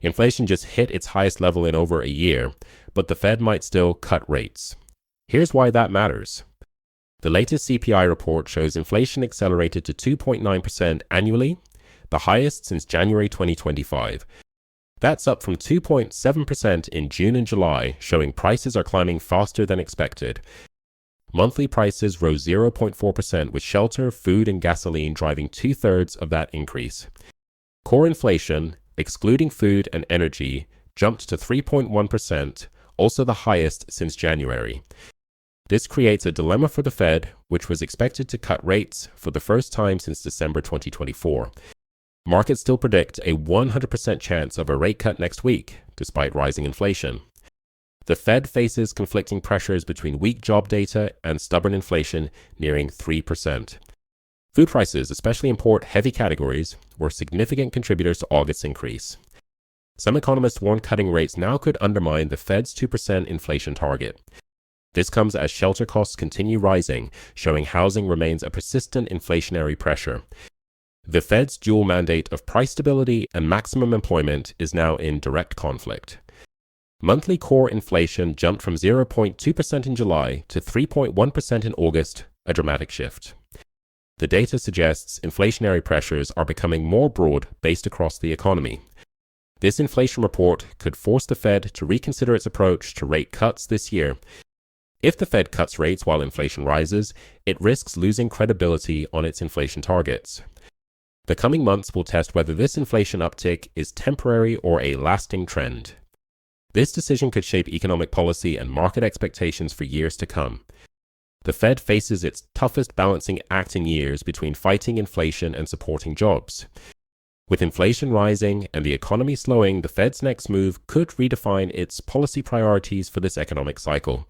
Inflation just hit its highest level in over a year, but the Fed might still cut rates. Here's why that matters. The latest CPI report shows inflation accelerated to 2.9% annually, the highest since January 2025. That's up from 2.7% in June and July, showing prices are climbing faster than expected. Monthly prices rose 0.4%, with shelter, food, and gasoline driving 2/3 of that increase. Core inflation, excluding food and energy, jumped to 3.1%, also the highest since January. This creates a dilemma for the Fed, which was expected to cut rates for the first time since December 2024. Markets still predict a 100% chance of a rate cut next week, despite rising inflation. The Fed faces conflicting pressures between weak job data and stubborn inflation nearing 3%. Food prices, especially import-heavy categories, were significant contributors to August's increase. Some economists warn cutting rates now could undermine the Fed's 2% inflation target. This comes as shelter costs continue rising, showing housing remains a persistent inflationary pressure. The Fed's dual mandate of price stability and maximum employment is now in direct conflict. Monthly core inflation jumped from 0.2% in July to 3.1% in August, a dramatic shift. The data suggests inflationary pressures are becoming more broad-based across the economy. This inflation report could force the Fed to reconsider its approach to rate cuts this year. If the Fed cuts rates while inflation rises, it risks losing credibility on its inflation targets. The coming months will test whether this inflation uptick is temporary or a lasting trend. This decision could shape economic policy and market expectations for years to come. The Fed faces its toughest balancing act in years between fighting inflation and supporting jobs. With inflation rising and the economy slowing, the Fed's next move could redefine its policy priorities for this economic cycle.